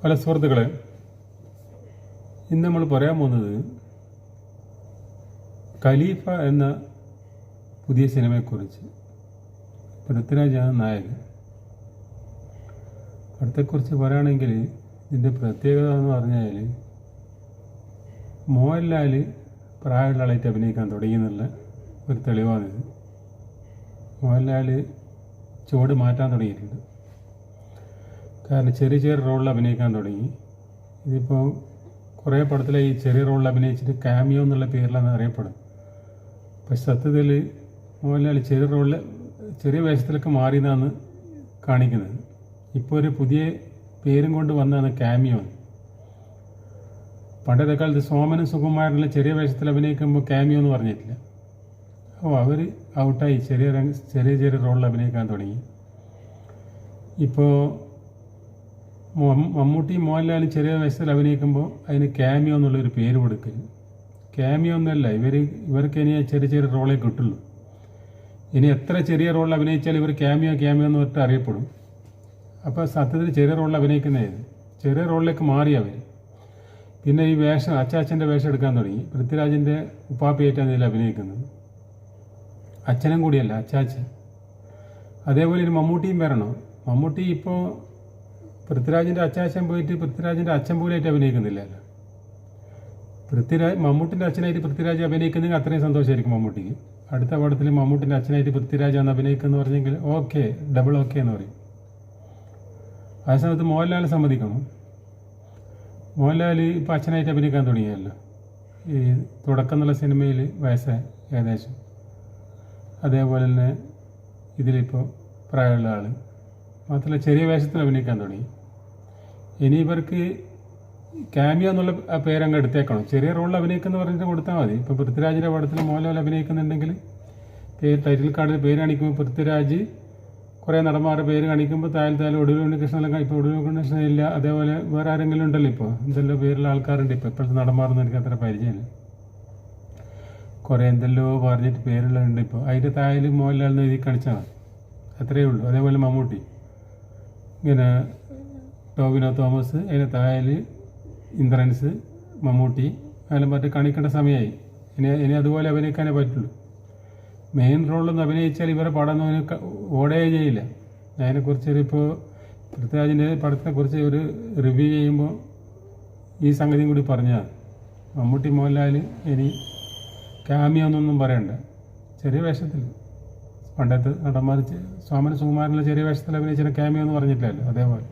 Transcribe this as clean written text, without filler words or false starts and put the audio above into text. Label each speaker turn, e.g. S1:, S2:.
S1: പല സുഹൃത്തുക്കളെ, ഇന്ന് നമ്മൾ പറയാൻ പോകുന്നത് ഖലീഫ എന്ന പുതിയ സിനിമയെക്കുറിച്ച്. പൃഥ്വിരാജാണ് നായകൻ. അടുത്തെക്കുറിച്ച് പറയുകയാണെങ്കിൽ ഇതിൻ്റെ പ്രത്യേകത എന്ന് പറഞ്ഞാൽ മോഹൻലാൽ പ്രായമുള്ള ആളായിട്ട് അഭിനയിക്കാൻ തുടങ്ങിയെന്നുള്ള ഒരു തെളിവാണിത്. മോഹൻലാൽ ചുവട് മാറ്റാൻ തുടങ്ങിയിട്ടുണ്ട്. കാരണം ചെറിയ ചെറിയ റോളിൽ അഭിനയിക്കാൻ തുടങ്ങി. ഇതിപ്പോൾ കുറേ പടത്തിൽ ഈ ചെറിയ റോളിൽ അഭിനയിച്ചിട്ട് കാമിയോ എന്നുള്ള പേരിലാണ് അറിയപ്പെടുന്നത്. പക്ഷെ സത്യത്തിൽ മോഹൻലാൽ ചെറിയ റോളിൽ ചെറിയ വേഷത്തിലൊക്കെ മാറിയെന്നാണ് കാണിക്കുന്നത്. ഇപ്പോൾ ഒരു പുതിയ പേരും കൊണ്ട് വന്നതാണ് കാമിയോ. പണ്ടത്തെ കാലത്ത് സോമനും സുകുമാരനും ചെറിയ വേഷത്തിൽ അഭിനയിക്കുമ്പോൾ കാമിയോ എന്ന് പറഞ്ഞിട്ടില്ല. അവർ ഔട്ടായി ചെറിയ ചെറിയ റോളിൽ അഭിനയിക്കാൻ തുടങ്ങി. ഇപ്പോൾ മമ്മൂട്ടിയും മോഹൻലാലും ചെറിയ വേഷത്തിൽ അഭിനയിക്കുമ്പോൾ അതിന് കാമിയോ എന്നുള്ളൊരു പേര് കൊടുക്കല്. കാമിയോ ഒന്നല്ല, ഇവർക്ക് ഇനി ചെറിയ റോളേ കിട്ടുള്ളൂ. ഇനി എത്ര ചെറിയ റോളിൽ അഭിനയിച്ചാലും ഇവർ കാമിയോ എന്ന് പറഞ്ഞിട്ട് അറിയപ്പെടും. അപ്പോൾ സത്യത്തിൽ ചെറിയ റോളിൽ അഭിനയിക്കുന്നതായിരുന്നു. ചെറിയ റോളിലേക്ക് മാറി അവർ. പിന്നെ ഈ വേഷം അച്ചാച്ചൻ്റെ വേഷം എടുക്കാൻ തുടങ്ങി. പൃഥ്വിരാജിൻ്റെ ഉപ്പാപ്പയായിട്ടാണ് ഇതിൽ അഭിനയിക്കുന്നത്. അച്ഛനും കൂടിയല്ല, അച്ചാച്ചൻ. അതേപോലെ ഒരു മമ്മൂട്ടിയും വരണം. മമ്മൂട്ടി ഇപ്പോൾ പൃഥ്വിരാജിൻ്റെ അച്ചാച്ചൻ പോയിട്ട് പൃഥ്വിരാജിൻ്റെ അച്ഛൻ പോലെയായിട്ട് അഭിനയിക്കുന്നില്ലല്ലോ. മമ്മൂട്ടിൻ്റെ അച്ഛനായിട്ട് പൃഥ്വിരാജ് അഭിനയിക്കുന്നെങ്കിൽ അത്രയും സന്തോഷമായിരിക്കും മമ്മൂട്ടിക്ക്. അടുത്ത പടത്തിൽ മമ്മൂട്ടിൻ്റെ അച്ഛനായിട്ട് പൃഥ്വിരാജാണ് അഭിനയിക്കുന്നത് പറഞ്ഞെങ്കിൽ ഓക്കെ, ഡബിൾ ഓക്കെ എന്ന് പറയും. ആ സമയത്ത് മോഹൻലാൽ സമ്മതിക്കണം. മോഹൻലാൽ ഇപ്പോൾ അച്ഛനായിട്ട് അഭിനയിക്കാൻ തുടങ്ങിയല്ലോ. ഈ തുടക്കം എന്നുള്ള സിനിമയിൽ വയസ്സായി ഏകദേശം. അതേപോലെ തന്നെ ഇതിലിപ്പോൾ പ്രായമുള്ള ആൾ മാത്രമല്ല ചെറിയ വേഷത്തിൽ അഭിനയിക്കാൻ തുടങ്ങി. ഇനി ഇവർക്ക് കാമിയോ എന്നുള്ള ആ പേരങ്ങ് എടുത്തേക്കണം. ചെറിയ റോളിൽ അഭിനയിക്കുന്ന പറഞ്ഞിട്ട് കൊടുത്താൽ മതി. ഇപ്പോൾ പൃഥ്വിരാജിൻ്റെ പടത്തിൽ മോഹൻലാൽ അഭിനയിക്കുന്നുണ്ടെങ്കിൽ ടൈറ്റിൽ കാർഡിൽ പേര് കാണിക്കുമ്പോൾ പൃഥ്വിരാജ് കുറേ നടന്മാരുടെ പേര് കാണിക്കുമ്പോൾ താഴെ ഒടുവിൽ ഉണ്ണികൃഷ്ണനെല്ലാം ഇപ്പോൾ ഒടുവിൽ ഉണ്ണികൃഷ്ണൻ ഇല്ല. അതേപോലെ വേറെ ആരെങ്കിലും ഉണ്ടല്ലോ. ഇപ്പോൾ എന്തെല്ലോ പേരുള്ള ആൾക്കാരുണ്ട്. ഇപ്പോഴത്തെ നടന്മാരൊന്നും എനിക്ക് അത്ര പരിചയമില്ല. കുറേ എന്തെല്ലോ പറഞ്ഞിട്ട് പേരുള്ളതുണ്ട്. ഇപ്പോൾ അതിൻ്റെ താഴെ മോഹൻലാൽ എന്ന് എഴുതി കാണിച്ചാൽ മതി, അത്രയേ ഉള്ളൂ. അതേപോലെ മമ്മൂട്ടി ഇങ്ങനെ ടോവിനോ തോമസ്, അതിന് താഴെ ഇന്ദ്രൻസ്, മമ്മൂട്ടി അതെല്ലാം മറ്റു കാണിക്കേണ്ട സമയമായി. ഇനി അതുപോലെ അഭിനയിക്കാനേ പറ്റുള്ളൂ. മെയിൻ റോളൊന്നും അഭിനയിച്ചാൽ ഇവരെ പടമൊന്നും ഓടേ ചെയ്യില്ല. അതിനെക്കുറിച്ചൊരു ഇപ്പോൾ പൃഥ്വിരാജിൻ്റെ പടത്തെക്കുറിച്ച് ഒരു റിവ്യൂ ചെയ്യുമ്പോൾ ഈ സംഗതിയും കൂടി പറഞ്ഞാൽ മമ്മൂട്ടി മോഹൻലാൽ ഇനി കാമിയോ എന്നൊന്നും പറയണ്ട. ചെറിയ വേഷത്തിൽ പണ്ടത്തെ നടന്മാർ സോമൻ സുകുമാരനുള്ള ചെറിയ വേഷത്തിൽ അഭിനയിച്ചിട്ട് കാമിയോ എന്ന് പറഞ്ഞിട്ടില്ലല്ലോ. അതേപോലെ